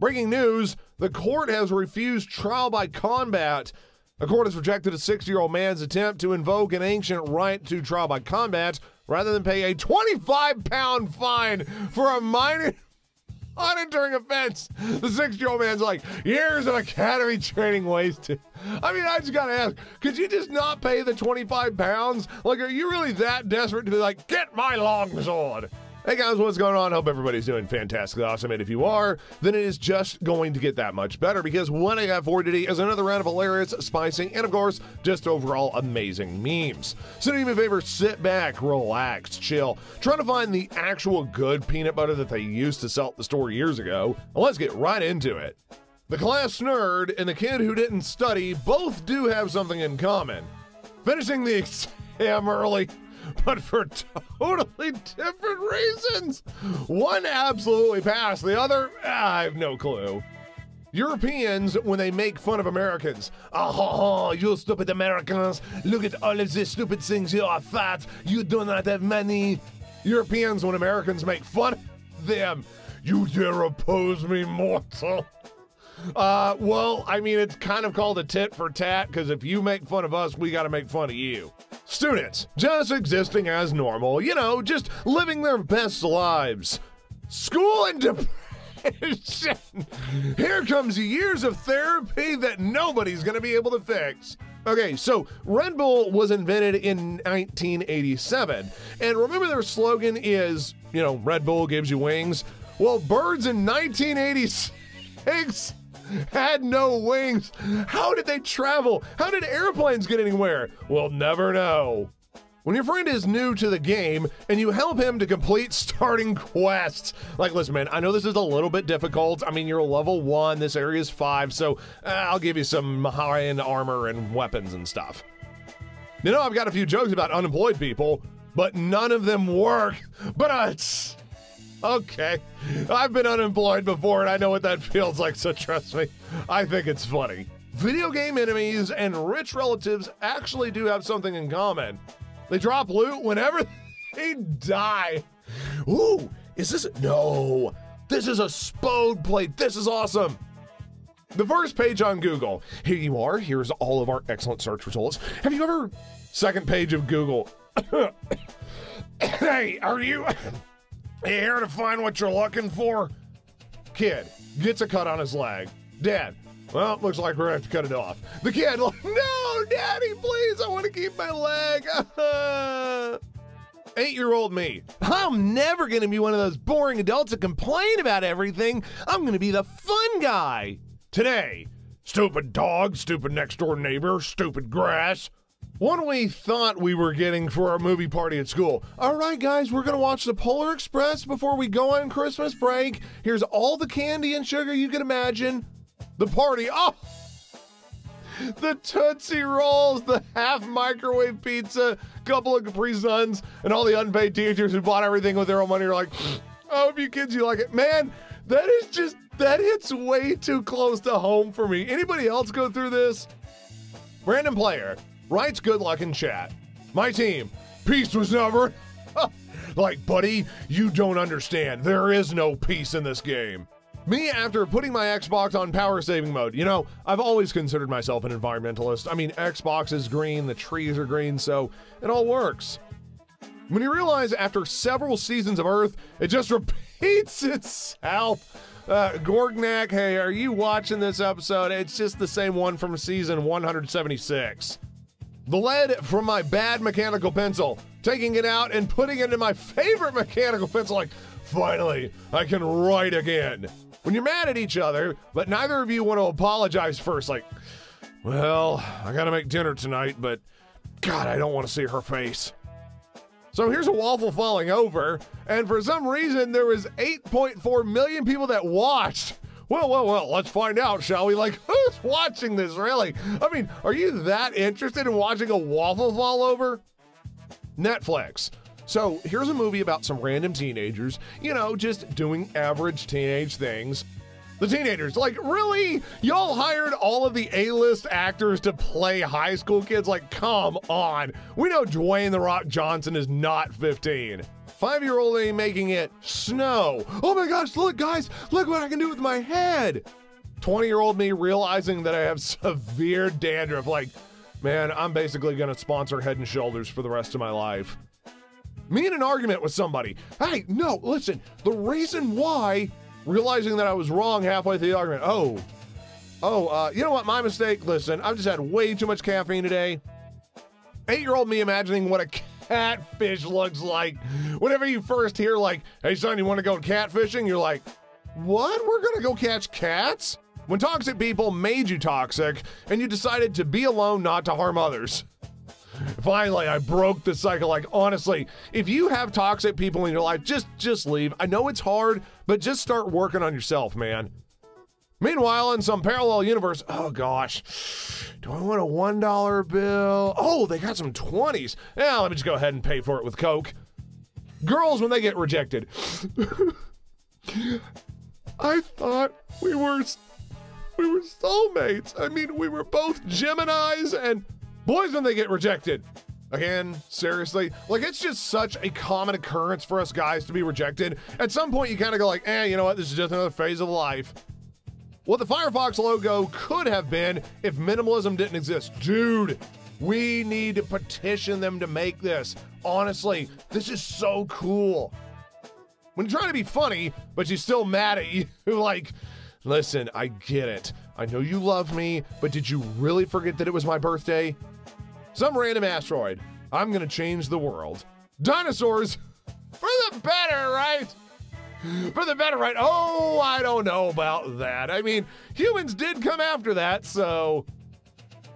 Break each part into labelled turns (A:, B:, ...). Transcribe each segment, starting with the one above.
A: Breaking news, the court has refused trial by combat. The court has rejected a 60-year-old man's attempt to invoke an ancient right to trial by combat rather than pay a 25-pound fine for a minor monitoring offense. The 60-year-old man's like, years of academy training wasted. I mean, I just gotta ask, could you just not pay the 25 pounds? Like, are you really that desperate to be like, get my long sword? Hey guys, what's going on? Hope everybody's doing fantastically awesome, and if you are, then it is just going to get that much better, because what I have for you today is another round of hilarious, spicy, and of course, just overall amazing memes. So do me a favor, sit back, relax, chill, try to find the actual good peanut butter that they used to sell at the store years ago, and let's get right into it. The class nerd and the kid who didn't study both do have something in common. Finishing the exam early, but for totally different reasons. One absolutely passed, the other, I have no clue. Europeans, when they make fun of Americans, you stupid Americans, look at all of these stupid things, you are fat, you do not have money. Europeans, when Americans make fun of them, you dare oppose me, mortal. Well, I mean, it's kind of called a tit for tat, because if you make fun of us, we gotta make fun of you. Students, just existing as normal, you know, just living their best lives. School and depression. Here comes years of therapy that nobody's gonna be able to fix. Okay, so Red Bull was invented in 1987, and remember their slogan is, you know, Red Bull gives you wings? Well, birds in 1986 had no wings. How did they travel? How did airplanes get anywhere? We'll never know. When your friend is new to the game and you help him to complete starting quests, like, listen, man, I know this is a little bit difficult. I mean, you're level 1, this area is 5, so I'll give you some high-end armor and weapons and stuff. You know, I've got a few jokes about unemployed people, but none of them work. But okay, I've been unemployed before and I know what that feels like, so trust me, I think it's funny. Video game enemies and rich relatives actually do have something in common. They drop loot whenever they die. Ooh, is this? No, this is a spode plate. This is awesome. The first page on Google. Here you are, here's all of our excellent search results. Have you ever, second page of Google. Hey, are you here to find what you're looking for? Kid gets a cut on his leg. Dad, well, looks like we're gonna have to cut it off. The kid, like, no, Daddy, please, I want to keep my leg. 8-year-old me. I'm never gonna be one of those boring adults that complain about everything. I'm gonna be the fun guy. Today, stupid dog, stupid next door neighbor, stupid grass. One we thought we were getting for our movie party at school. All right, guys, we're gonna watch the Polar Express before we go on Christmas break. Here's all the candy and sugar you can imagine. The party, oh! The Tootsie Rolls, the half microwave pizza, couple of Capri Suns, and all the unpaid teachers who bought everything with their own money are like, I hope you kids, you like it. Man, that hits way too close to home for me. Anybody else go through this? Random player writes good luck in chat. My team, peace was never. Like, buddy, you don't understand. There is no peace in this game. Me, after putting my Xbox on power saving mode, you know, I've always considered myself an environmentalist. I mean, Xbox is green, the trees are green, so it all works. When you realize after several seasons of Earth, it just repeats itself. Gorgnak, hey, are you watching this episode? It's just the same one from season 176. The lead from my bad mechanical pencil, taking it out and putting it in my favorite mechanical pencil, like, finally, I can write again. When you're mad at each other, but neither of you want to apologize first, like, well, I gotta make dinner tonight, but God, I don't want to see her face. So here's a waffle falling over, and for some reason, there was 8.4 million people that watched. Well, let's find out, shall we? Like, who's watching this, really? I mean, are you that interested in watching a waffle fall over? Netflix. So here's a movie about some random teenagers, you know, just doing average teenage things. The teenagers, like, really? Y'all hired all of the A-list actors to play high school kids? Like, come on. We know Dwayne The Rock Johnson is not 15. 5-year-old me making it snow. Oh my gosh, look guys, look what I can do with my head. 20-year-old me realizing that I have severe dandruff. Like, man, I'm basically gonna sponsor Head & Shoulders for the rest of my life. Me in an argument with somebody. Hey, no, listen, the reason why, realizing that I was wrong halfway through the argument. You know what, my mistake, listen, I've just had way too much caffeine today. 8-year-old me imagining what a catfish looks like. Whenever you first hear like, hey son, you wanna go catfishing? You're like, what? We're gonna go catch cats? When toxic people made you toxic and you decided to be alone, not to harm others. Finally, I broke the cycle. Like, honestly, if you have toxic people in your life, just leave. I know it's hard, but just start working on yourself, man. Meanwhile, in some parallel universe, oh gosh, do I want a $1 bill? Oh, they got some 20s. Yeah, let me just go ahead and pay for it with Coke. Girls, when they get rejected. I thought we were soulmates. I mean, we were both Geminis, and boys when they get rejected. Again, seriously, like it's just such a common occurrence for us guys to be rejected. At some point you kind of go like, you know what, this is just another phase of life. What the Firefox logo could have been if minimalism didn't exist. Dude, we need to petition them to make this. Honestly, this is so cool. When you're trying to be funny, but you're still mad at you, like, listen, I get it. I know you love me, but did you really forget that it was my birthday? Some random asteroid. I'm gonna change the world. Dinosaurs, for the better, right? For the better, right? Oh, I don't know about that. I mean, humans did come after that, so.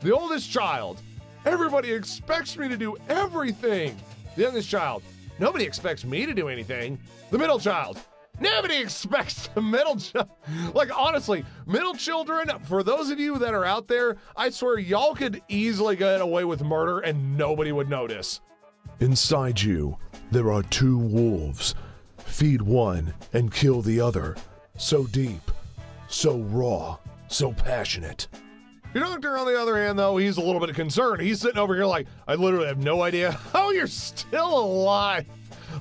A: The oldest child. Everybody expects me to do everything. The youngest child. Nobody expects me to do anything. The middle child. Nobody expects the middle child. Like, honestly, middle children, for those of you that are out there, I swear y'all could easily get away with murder and nobody would notice.
B: Inside you, there are 2 wolves. Feed one and kill the other. So deep, so raw, so passionate.
A: Your doctor, on the other hand, though, he's a little bit concerned. He's sitting over here like, I literally have no idea how you're still alive.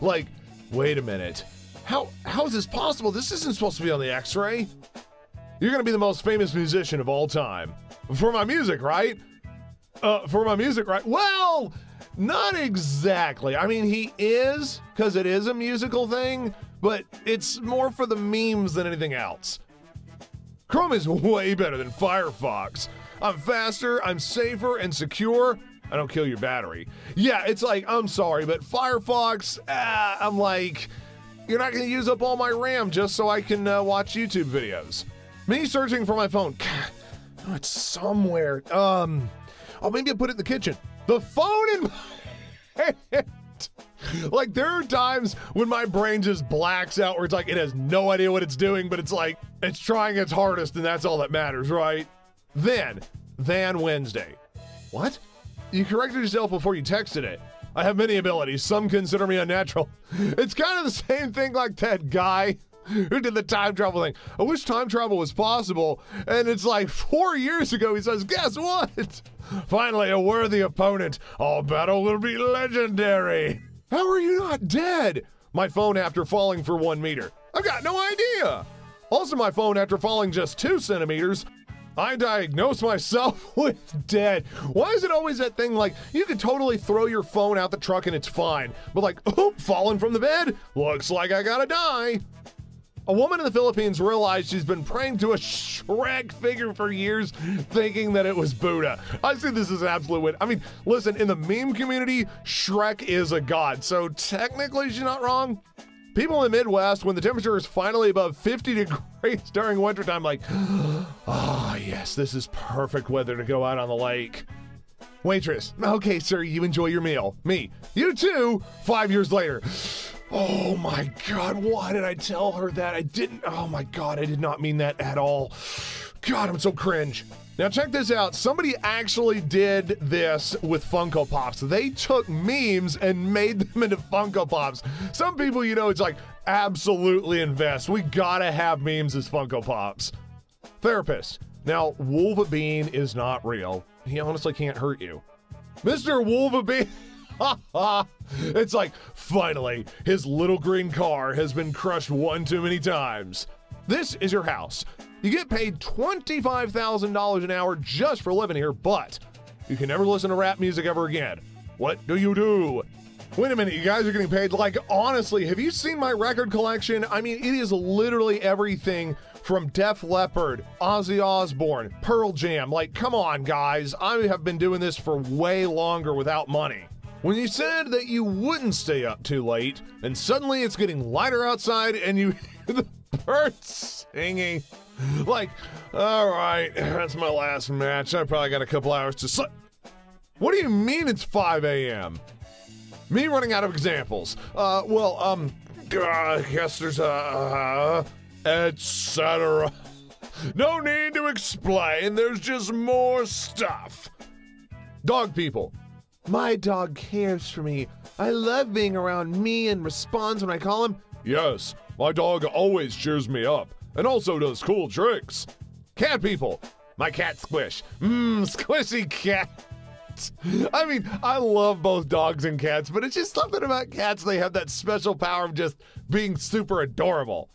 A: Like, wait a minute. How is this possible? This isn't supposed to be on the x-ray. You're gonna be the most famous musician of all time. For my music, right? Well, not exactly. I mean, he is, because it is a musical thing, but it's more for the memes than anything else. Chrome is way better than Firefox. I'm faster, I'm safer, and secure. I don't kill your battery. Yeah, it's like, I'm sorry, but Firefox, I'm like, you're not gonna use up all my RAM just so I can watch YouTube videos. Me searching for my phone. Oh, it's somewhere. Oh, maybe I put it in the kitchen. The phone in my hand. Like, there are times when my brain just blacks out where it's like, it has no idea what it's doing, but it's like, it's trying its hardest and that's all that matters, right? Then, Wednesday. What? You corrected yourself before you texted it. I have many abilities. Some consider me unnatural. It's kind of the same thing like that guy who did the time travel thing. I wish time travel was possible. And it's like 4 years ago, he says, guess what? Finally, a worthy opponent. Our battle will be legendary. How are you not dead? My phone after falling for 1 meter. I've got no idea. Also, my phone after falling just 2 centimeters. I diagnosed myself with dead. Why is it always that thing like, you could totally throw your phone out the truck and it's fine, but like, oh, falling from the bed? Looks like I gotta die. A woman in the Philippines realized she's been praying to a Shrek figure for years, thinking that it was Buddha. I see this as an absolute win. I mean, listen, in the meme community, Shrek is a god, so technically she's not wrong. People in the Midwest, when the temperature is finally above 50 degrees during wintertime, like, oh yes, this is perfect weather to go out on the lake. Waitress, okay sir, you enjoy your meal. Me, you too, 5 years later. Oh my God, why did I tell her that? Oh my God, I did not mean that at all. God, I'm so cringe. Now check this out. Somebody actually did this with Funko Pops. They took memes and made them into Funko Pops. Some people, you know, it's like, absolutely invest. We gotta have memes as Funko Pops. Therapist. Now, Wolverine is not real. He honestly can't hurt you. Mr. Wolverine. It's like, finally, his little green car has been crushed one too many times. This is your house. You get paid $25,000 an hour just for living here, but you can never listen to rap music ever again. What do you do? Wait a minute, you guys are getting paid. Like, honestly, have you seen my record collection? I mean, it is literally everything from Def Leppard, Ozzy Osbourne, Pearl Jam. Like, come on, guys. I have been doing this for way longer without money. When you said that you wouldn't stay up too late, and suddenly it's getting lighter outside and you hear the birds singing. Like, all right, that's my last match. I probably got a couple hours to sleep. What do you mean it's 5 a.m.? Me running out of examples. I guess there's etc. No need to explain, there's just more stuff. Dog people. My dog cares for me. I love being around me and responds when I call him. Yes, my dog always cheers me up and also does cool tricks. Cat people. My cat Squish. Squishy cat. I mean, I love both dogs and cats, but it's just something about cats. They have that special power of just being super adorable.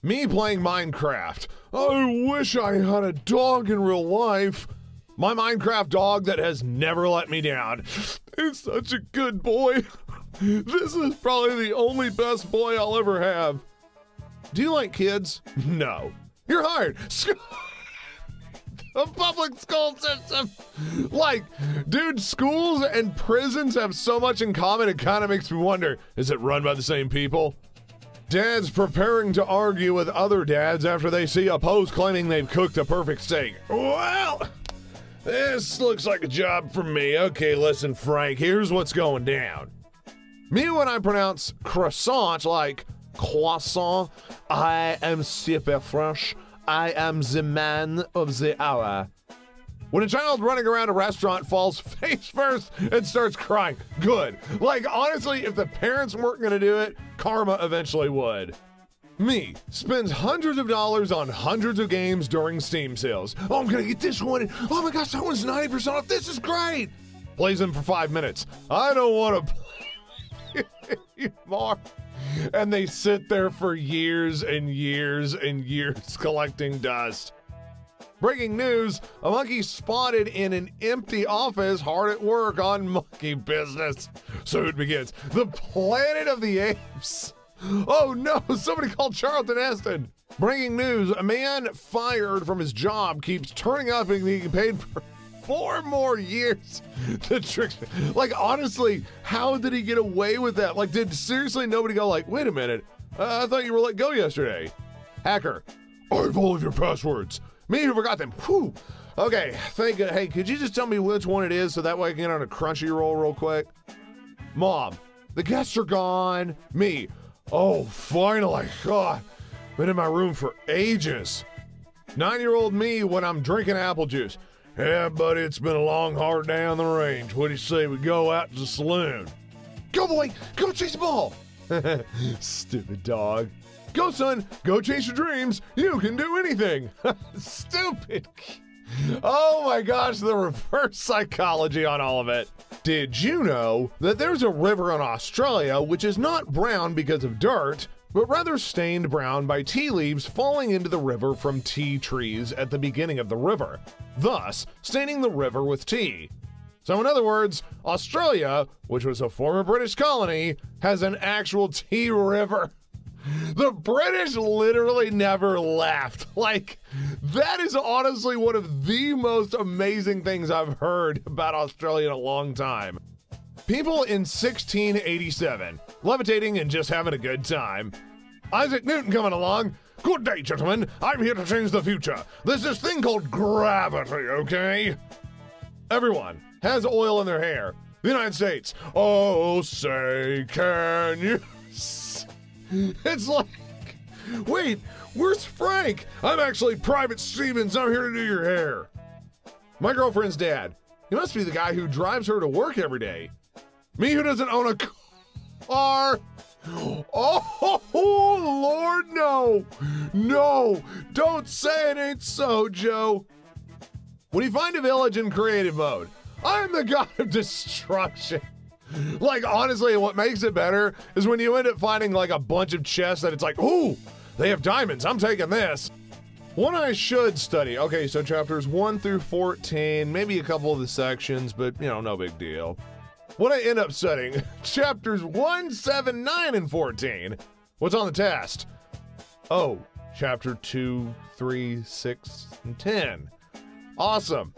A: Me playing Minecraft. I wish I had a dog in real life. My Minecraft dog that has never let me down. It's such a good boy. This is probably the only best boy I'll ever have. Do you like kids? No. You're hired. A public school system. Like, dude, schools and prisons have so much in common, it kind of makes me wonder, is it run by the same people? Dads preparing to argue with other dads after they see a post claiming they've cooked a perfect steak. Well, this looks like a job for me. Okay, listen, Frank, here's what's going down. Me when I pronounce croissant like croissant, I am super fresh. I am the man of the hour. When a child running around a restaurant falls face first and starts crying, good. Like, honestly, if the parents weren't gonna do it, karma eventually would. Me spends hundreds of dollars on hundreds of games during Steam sales. Oh, I'm gonna get this one. And, oh my gosh, that one's 90% off. This is great. Plays them for 5 minutes. I don't want to play anymore. And they sit there for years and years and years collecting dust. Breaking news, a monkey spotted in an empty office hard at work on monkey business. So it begins. The Planet of the Apes. Oh no, somebody called Charlton Heston. Breaking news, a man fired from his job keeps turning up and being paid for 4 more years. The trick, like, honestly, how did he get away with that? Like, did seriously nobody go like, wait a minute, I thought you were let go yesterday. Hacker, I have all of your passwords. Me who forgot them. Whew. Okay, thank you. Hey, could you just tell me which one it is so that way I can get on a Crunchyroll real quick? Mom, the guests are gone. Me, oh, finally. God, been in my room for ages. 9-year-old me when I'm drinking apple juice. Yeah, buddy, it's been a long, hard day on the range. What do you say we go out to the saloon? Go, boy, go chase the ball. Stupid dog. Go, son, go chase your dreams. You can do anything. Stupid. Oh my gosh, the reverse psychology on all of it. Did you know that there's a river in Australia which is not brown because of dirt, but rather stained brown by tea leaves falling into the river from tea trees at the beginning of the river, thus staining the river with tea? So in other words, Australia, which was a former British colony, has an actual tea river. The British literally never left. Like, that is honestly one of the most amazing things I've heard about Australia in a long time. People in 1687, levitating and just having a good time. Isaac Newton coming along. Good day, gentlemen. I'm here to change the future. There's this thing called gravity, okay? Everyone has oil in their hair. The United States. Oh, say, can you see? It's like, wait, where's Frank? I'm actually Private Stevens. I'm here to do your hair. My girlfriend's dad. He must be the guy who drives her to work every day. Me who doesn't own a car. Oh, Lord, no. No, don't say it ain't so, Joe. When you find a village in creative mode, I'm the god of destruction. Like, honestly, what makes it better is when you end up finding like a bunch of chests that it's like, ooh, they have diamonds, I'm taking this. One I should study. Okay, so chapters 1 through 14, maybe a couple of the sections, but you know, no big deal. What I end up studying, chapters 1, 7, 9, and 14. What's on the test? Oh, chapter 2, 3, 6, and 10. Awesome.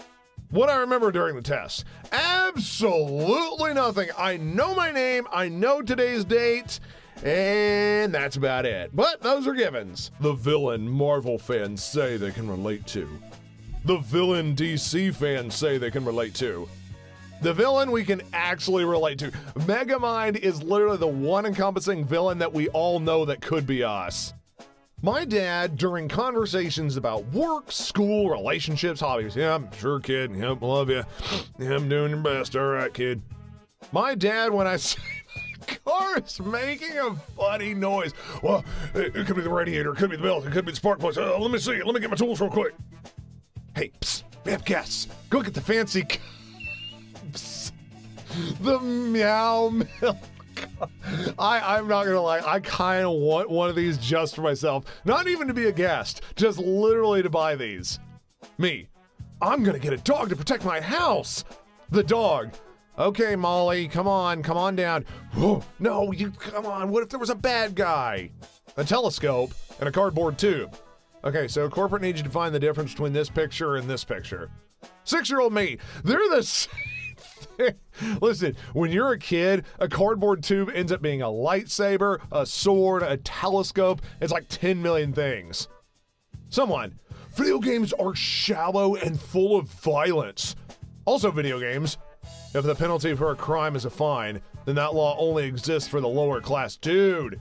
A: What I remember during the test? Absolutely nothing. I know my name, I know today's date, and that's about it. But those are givens. The villain Marvel fans say they can relate to. The villain DC fans say they can relate to. The villain we can actually relate to. Megamind is literally the one encompassing villain that we all know that could be us. My dad, during conversations about work, school, relationships, hobbies, yeah, I'm sure, kid, yep, love you. Yeah, I'm doing your best, all right, kid. My dad, when I say my car is making a funny noise, well, it could be the radiator, it could be the belt, it could be the spark plugs. Let me see, let me get my tools real quick. Hey, psst, we have guests. Go get the fancy cups. The meow milk. I'm not gonna lie, I kind of want one of these just for myself. Not even to be a guest, just literally to buy these. Me, I'm gonna get a dog to protect my house. The dog. Okay, Molly, come on down. Whoa, no, you, come on, what if there was a bad guy? A telescope and a cardboard tube. Okay, so corporate needs you to find the difference between this picture and this picture. 6-year-old me, they're the same. Listen, when you're a kid, a cardboard tube ends up being a lightsaber, a sword, a telescope. It's like 10 million things. Someone, video games are shallow and full of violence. Also video games, if the penalty for a crime is a fine, then that law only exists for the lower class. Dude,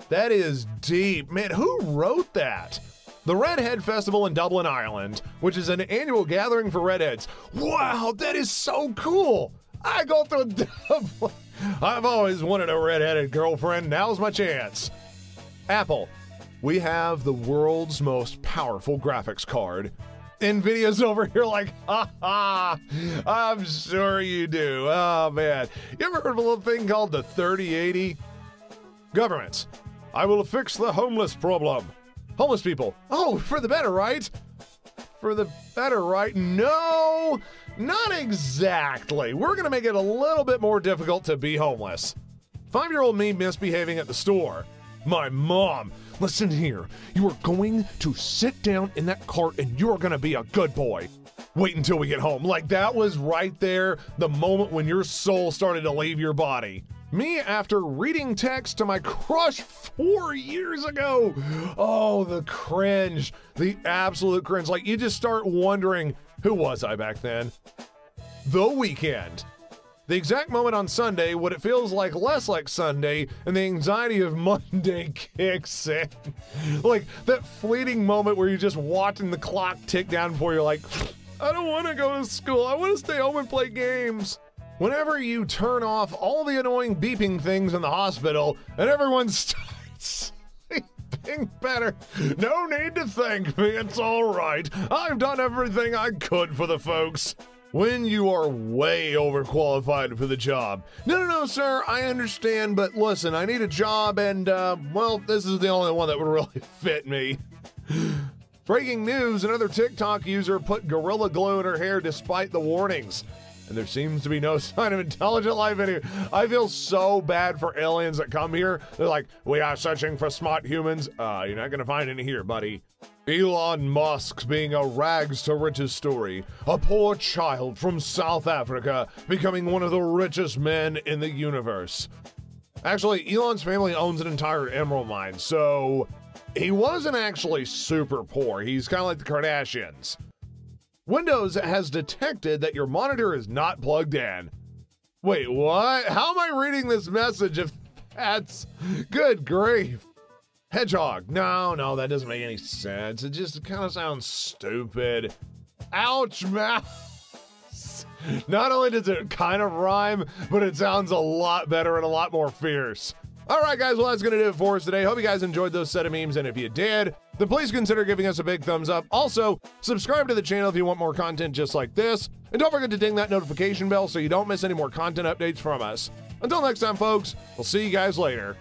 A: that is deep. Man, who wrote that? The Redhead Festival in Dublin, Ireland, which is an annual gathering for redheads. Wow, that is so cool. I go to Dublin. I've always wanted a redheaded girlfriend. Now's my chance. Apple, we have the world's most powerful graphics card. NVIDIA's over here like, ha ha, I'm sure you do. Oh man, you ever heard of a little thing called the 3080? Governments, I will fix the homeless problem. Homeless people, oh, for the better, right? For the better, right? No, not exactly. We're gonna make it a little bit more difficult to be homeless. 5-year-old me misbehaving at the store. My mom, listen here, you are going to sit down in that cart and you are gonna be a good boy. Wait until we get home. Like that was right there, the moment when your soul started to leave your body. Me after reading text to my crush 4 years ago. Oh, the cringe, the absolute cringe. Like you just start wondering, who was I back then? The Weekend. The exact moment on Sunday, what it feels like less like Sunday, and the anxiety of Monday kicks in. Like that fleeting moment where you're just watching the clock tick down before you're like, I don't want to go to school, I want to stay home and play games. Whenever you turn off all the annoying beeping things in the hospital and everyone starts sleeping better, no need to thank me, it's all right. I've done everything I could for the folks. When you are way overqualified for the job. No, sir, I understand, but listen, I need a job and, well, this is the only one that would really fit me. Breaking news, another TikTok user put Gorilla Glue in her hair despite the warnings. And there seems to be no sign of intelligent life in here. I feel so bad for aliens that come here. They're like, we are searching for smart humans. You're not gonna find any here, buddy. Elon Musk's being a rags to riches story. A poor child from South Africa becoming one of the richest men in the universe. Actually, Elon's family owns an entire emerald mine, so he wasn't actually super poor. He's kind of like the Kardashians. Windows has detected that your monitor is not plugged in. Wait, what? How am I reading this message if that's... Good grief. Hedgehog. No, that doesn't make any sense. It just kind of sounds stupid. Ouch, mouth. Not only does it kind of rhyme, but it sounds a lot better and a lot more fierce. All right, guys, well, that's going to do it for us today. Hope you guys enjoyed those set of memes, and if you did, then please consider giving us a big thumbs up. Also, subscribe to the channel if you want more content just like this, and don't forget to ding that notification bell so you don't miss any more content updates from us. Until next time, folks, we'll see you guys later.